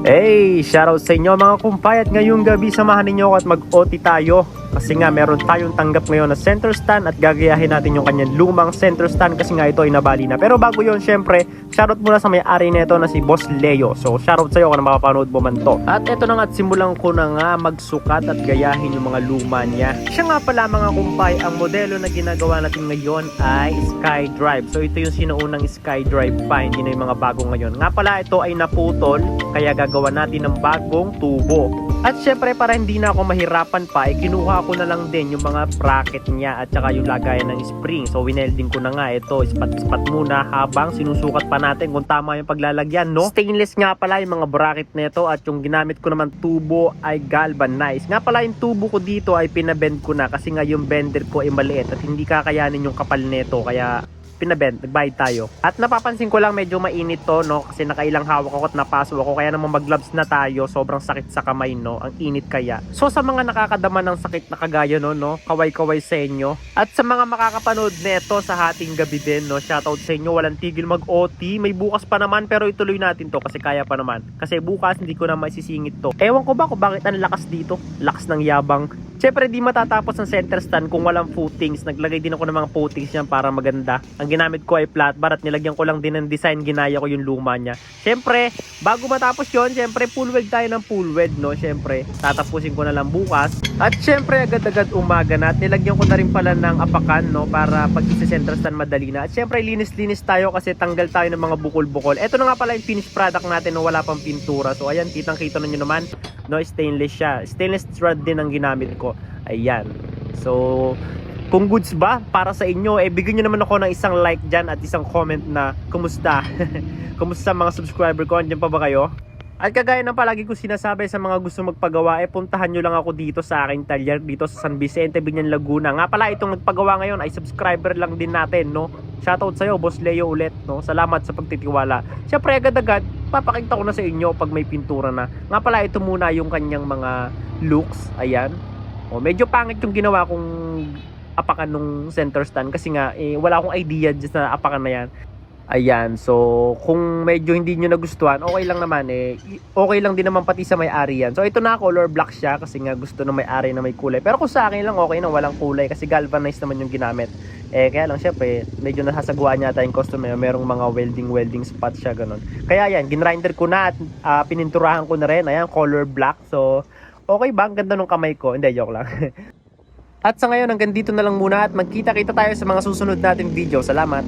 Hey, shoutout sa inyo mga kumpay at ngayong gabi samahan ninyo ako at mag-OT tayo. Kasi nga meron tayong tanggap ngayon na center stand at gagayahin natin yung kanyang lumang center stand kasi nga ito ay nabali na. Pero bago yon, syempre, shoutout muna sa may-ari nito na si Boss Leo. So shoutout sa iyo kung makapanood mo man to. At ito na nga at simulan ko na nga magsukat at gayahin yung mga luma niya. Siya nga pala mga kumpay, ang modelo na ginagawa natin ngayon ay SkyDrive. So ito yung sinuunang SkyDrive pa, hindi na yung mga bagong ngayon. Nga pala ito ay naputol, kaya gagawa natin ng bagong tubo. At syempre para hindi na ako mahirapan pa, kinuha ko na lang din yung mga bracket niya at saka yung lagayan ng spring. So winelding ko na nga ito, ispat-ispat muna habang sinusukat pa natin kung tama yung paglalagyan, no? Stainless nga pala yung mga bracket nito at yung ginamit ko naman tubo ay galvanized. Nga pala yung tubo ko dito ay pinabend ko na kasi nga yung bender ko ay maliit at hindi kakayanin yung kapal nito, kaya pinabend, nagbayad tayo. At napapansin ko lang medyo mainit to, no? Kasi nakailang hawak ako at napaso ako, kaya naman mag-gloves na tayo. Sobrang sakit sa kamay, no? Ang init kaya. So sa mga nakakadama ng sakit na kagaya, no? Kaway-kaway sa inyo. At sa mga makakapanood neto sa hating gabi din, no? Shoutout sa inyo, walang tigil mag-OT. May bukas pa naman pero ituloy natin to kasi kaya pa naman. Kasi bukas hindi ko na maisisingit to. Ewan ko ba kung bakit ang lakas dito? Lakas ng yabang. Siyempre di matatapos ang center stand kung walang footings. Naglagay din ako ng mga footings niyan para maganda. Ang ginamit ko ay flat bar at nilagyan ko lang din ng design, ginaya ko yung luma niya. Siyempre, bago matapos yon, siyempre full weld tayo ng full weld, no? Siyempre, tatapusin ko na lang bukas. At siyempre, agad-agad umaga na at nilagyan ko na rin pala ng apakan, no? Para pag isa-center stand madali na. At siyempre, linis-linis tayo kasi tanggal tayo ng mga bukol-bukol. Ito na nga pala yung finished product natin, no? Wala pang pintura. So, ayan, kitang-kita na nyo naman, no? Stainless siya. Stainless rod din ang ginamit ko. Ayan. So, kung goods ba para sa inyo, bigyan nyo naman ako ng isang like dyan at isang comment na kumusta. Kumusta mga subscriber ko, andyan pa ba kayo? At kagaya ng palagi ko sinasabi sa mga gusto magpagawa, puntahan nyo lang ako dito sa aking talyer dito sa San Vicente, Binyan, Laguna. Nga pala itong nagpagawa ngayon ay subscriber lang din natin, no? Shoutout sa'yo, Boss Leo ulit, no? Salamat sa pagtitiwala. Siyempre agad-agad papakita ko na sa inyo pag may pintura na. Nga pala ito muna yung kanyang mga looks. Ayan. O, medyo pangit yung ginawa kong apakan nung center stand kasi nga wala akong idea just na apakan na yan. Ayan, so kung medyo hindi nyo nagustuhan, okay lang naman okay lang din naman pati sa may-ari yan. So ito na, color black siya kasi nga gusto ng may-ari na may kulay. Pero kung sa akin lang okay na walang kulay kasi galvanized naman yung ginamit. Kaya lang syempre medyo nasasagwaan yata yung customer, merong mga welding spot siya ganun. Kaya yan, ginrinder ko na at pininturahan ko na rin. Ayan, color black. So okay ba? Ang ganda ng kamay ko. Hindi, joke lang. At sa ngayon, hanggang dito na lang muna at magkita-kita tayo sa mga susunod nating video. Salamat!